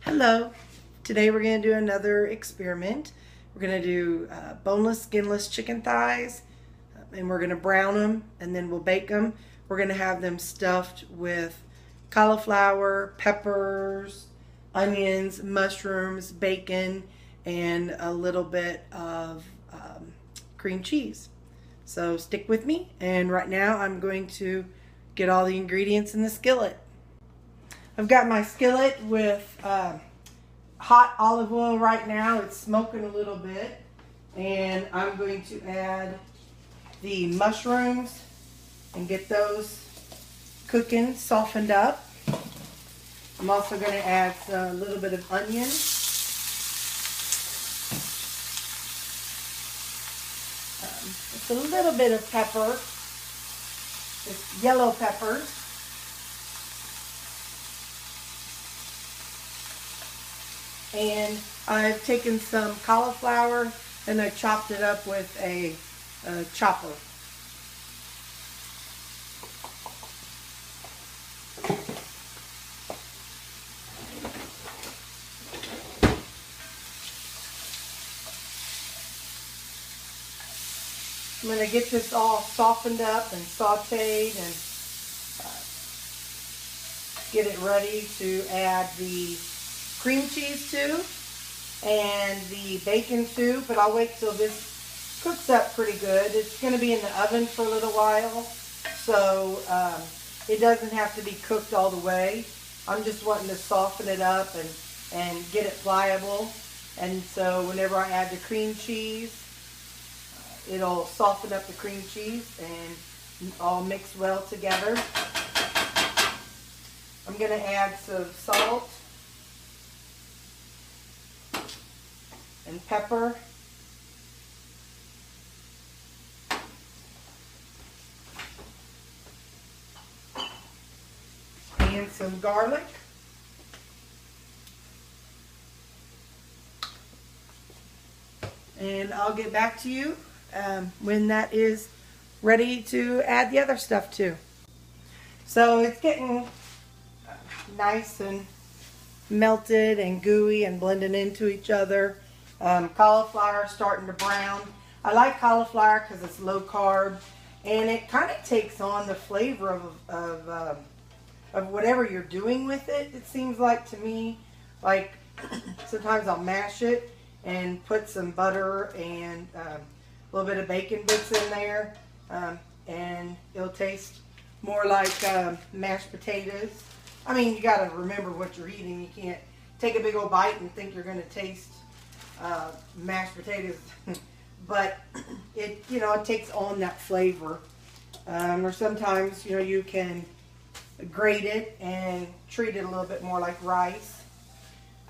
Hello. Today we're going to do another experiment. We're going to do boneless, skinless chicken thighs, and we're going to brown them and then we'll bake them. We're going to have them stuffed with cauliflower, peppers, onions, mushrooms, bacon, and a little bit of cream cheese. So stick with me, and right now I'm going to get all the ingredients in the skillet. I've got my skillet with hot olive oil right now. It's smoking a little bit. And I'm going to add the mushrooms and get those cooking, softened up. I'm also going to add a little bit of onion. Just a little bit of pepper. It's yellow peppers. And I've taken some cauliflower and I chopped it up with a chopper. I'm going to get this all softened up and sauteed and get it ready to add the cream cheese to and the bacon to, but I'll wait till this cooks up pretty good. It's going to be in the oven for a little while, so it doesn't have to be cooked all the way. I'm just wanting to soften it up and get it pliable, and so whenever I add the cream cheese, it'll soften up the cream cheese and all mix well together. I'm going to add some salt and pepper, and some garlic, and I'll get back to you when that is ready to add the other stuff to. So it's getting nice and melted and gooey and blending into each other. Cauliflower starting to brown. I like cauliflower because it's low carb and it kind of takes on the flavor of whatever you're doing with it. It seems like to me, like sometimes I'll mash it and put some butter and a little bit of bacon bits in there, and it'll taste more like mashed potatoes. I mean, you got to remember what you're eating. You can't take a big old bite and think you're going to taste mashed potatoes, but it takes on that flavor. Or sometimes you can grate it and treat it a little bit more like rice.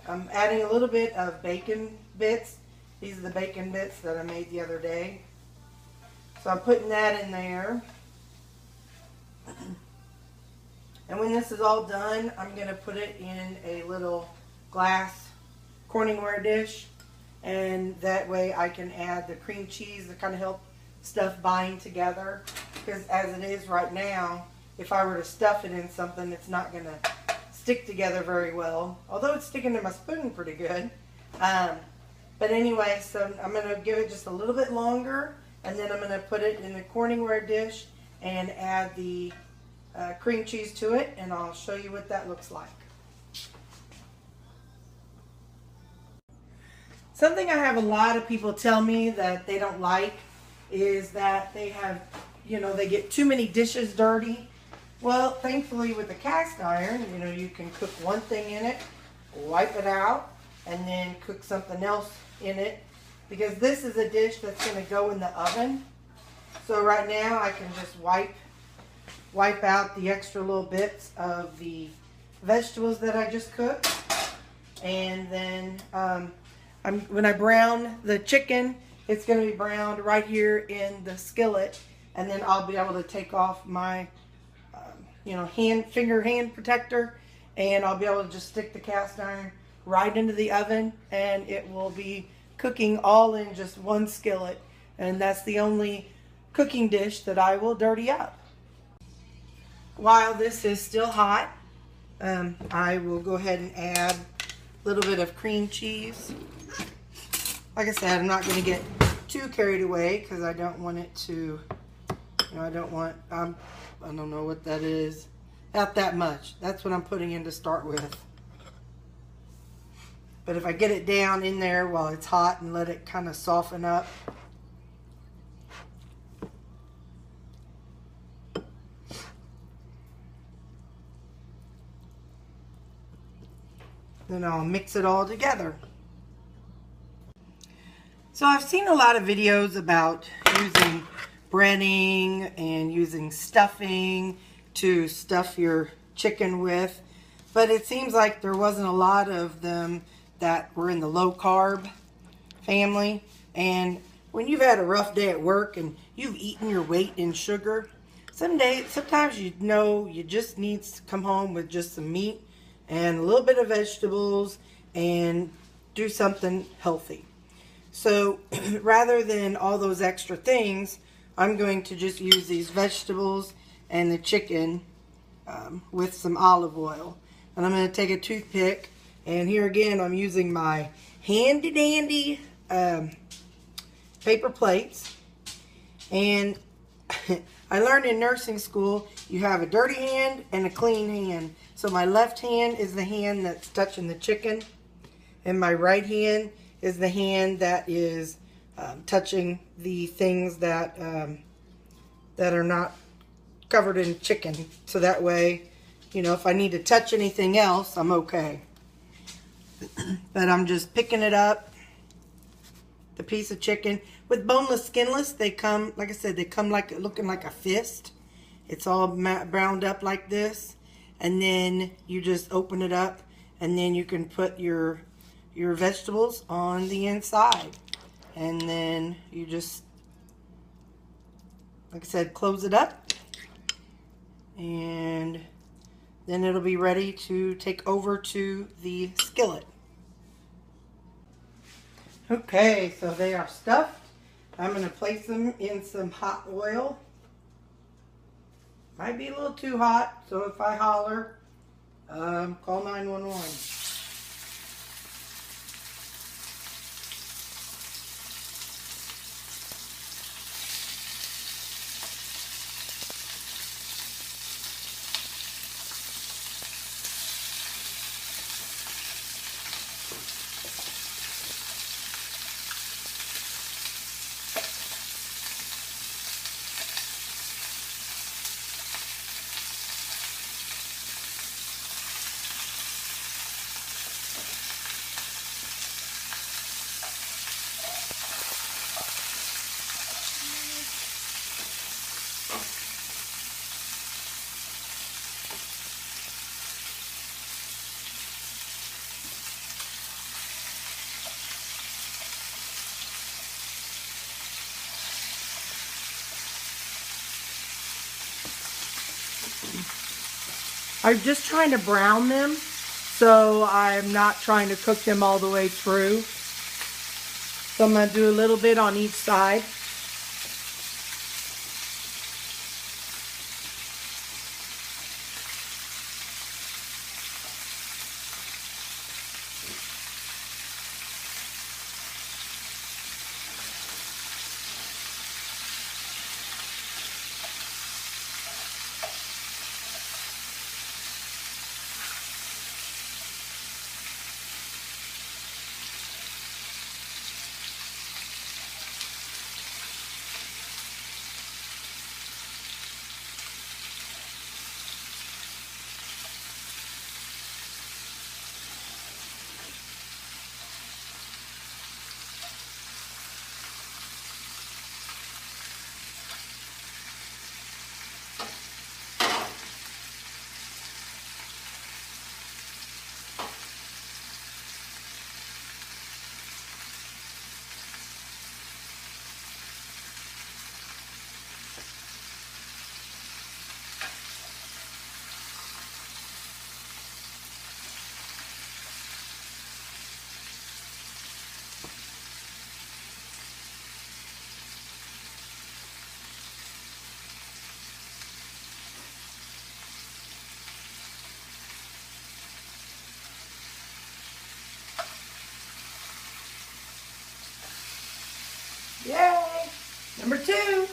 I'm adding a little bit of bacon bits. These are the bacon bits that I made the other day, so I'm putting that in there. And when this is all done, I'm going to put it in a little glass Corningware dish, and that way I can add the cream cheese to kind of help stuff bind together, because as it is right now, if I were to stuff it in something, it's not going to stick together very well, although it's sticking to my spoon pretty good. But anyway, so I'm going to give it just a little bit longer, and then I'm going to put it in the Corningware dish and add the cream cheese to it, and I'll show you what that looks like. Something I have a lot of people tell me that they don't like is that they have, they get too many dishes dirty. Well, thankfully with the cast iron, you can cook one thing in it, wipe it out, and then cook something else in it, because this is a dish that's going to go in the oven. So right now I can just wipe out the extra little bits of the vegetables that I just cooked, and then when I brown the chicken, it's going to be browned right here in the skillet, and then I'll be able to take off my hand protector, and I'll be able to just stick the cast iron right into the oven, and it will be cooking all in just one skillet, and that's the only cooking dish that I will dirty up. While this is still hot, I will go ahead and add little bit of cream cheese. Like I said, I'm not going to get too carried away because I don't want it to, you know, I don't know what that is. Not that much. That's what I'm putting in to start with. But if I get it down in there while it's hot and let it kind of soften up. Then I'll mix it all together. So I've seen a lot of videos about using breading and using stuffing to stuff your chicken with, but it seems like there wasn't a lot of them that were in the low carb family. And when you've had a rough day at work and you've eaten your weight in sugar, sometimes you know you just need to come home with just some meat and a little bit of vegetables and do something healthy. So rather than all those extra things, I'm going to just use these vegetables and the chicken with some olive oil. And I'm going to take a toothpick, and here again I'm using my handy dandy paper plates. And I learned in nursing school you have a dirty hand and a clean hand. So my left hand is the hand that's touching the chicken, and my right hand is the hand that is touching the things that that are not covered in chicken. So that way, you know, if I need to touch anything else, I'm okay. But I'm just picking it up, the piece of chicken. With boneless, skinless, they come, like I said, they come like looking like a fist. It's all browned up like this, and then you just open it up, and then you can put your vegetables on the inside, and then you just, like I said, close it up, and then it'll be ready to take over to the skillet. Okay, so they are stuffed. I'm going to place them in some hot oil. Might be a little too hot, so if I holler, call 911. I'm just trying to brown them, so I'm not trying to cook them all the way through. So I'm going to do a little bit on each side. Number 2.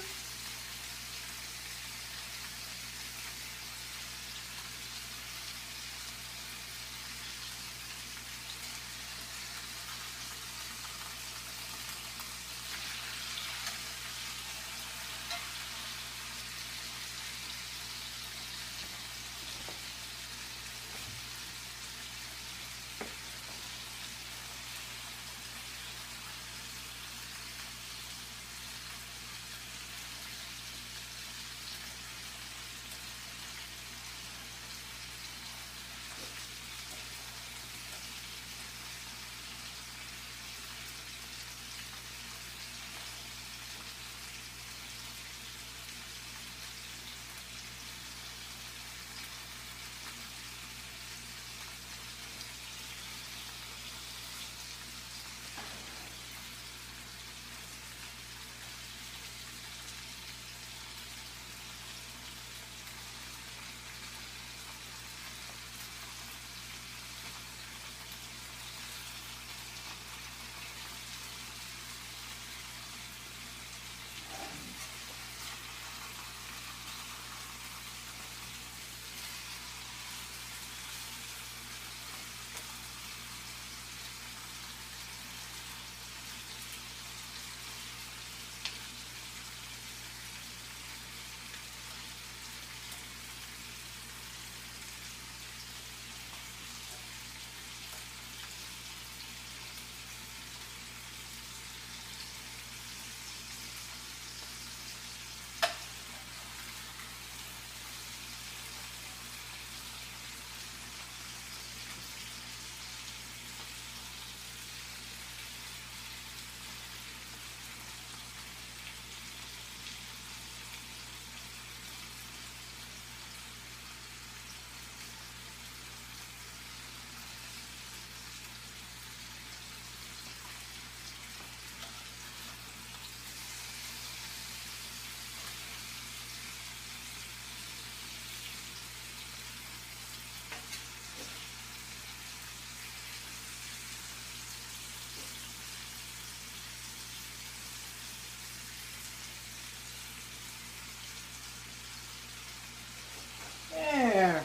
There.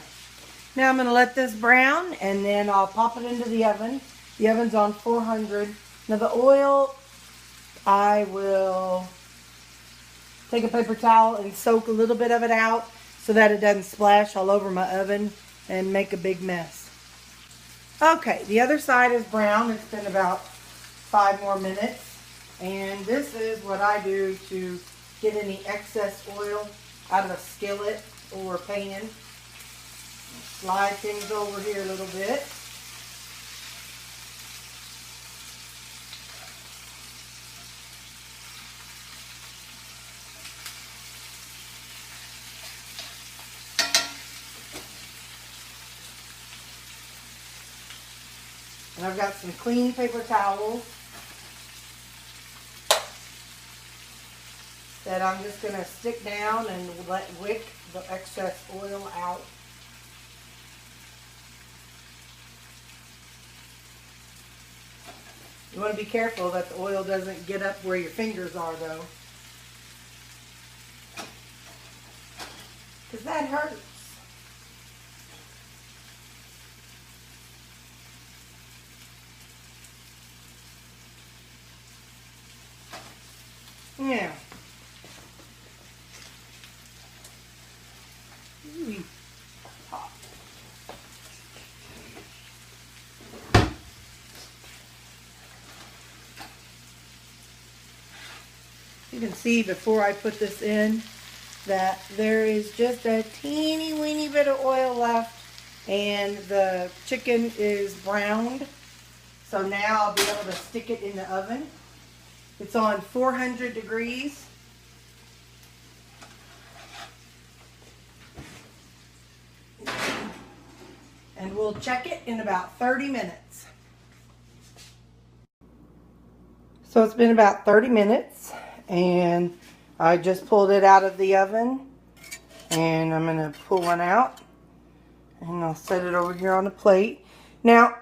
Now I'm going to let this brown, and then I'll pop it into the oven. The oven's on 400. Now the oil, I will take a paper towel and soak a little bit of it out so that it doesn't splash all over my oven and make a big mess. Okay, the other side is brown. It's been about 5 more minutes. And this is what I do to get any excess oil out of a skillet or pan. Slide things over here a little bit. And I've got some clean paper towels that I'm just going to stick down and let wick the excess oil out. You want to be careful that the oil doesn't get up where your fingers are, though, because that hurts. Yeah. Hot. You can see before I put this in that there is just a teeny weeny bit of oil left, and the chicken is browned. So now I'll be able to stick it in the oven. It's on 400 degrees. And we'll check it in about 30 minutes. So it's been about 30 minutes, and I just pulled it out of the oven, and I'm going to pull one out, and I'll set it over here on the plate. Now,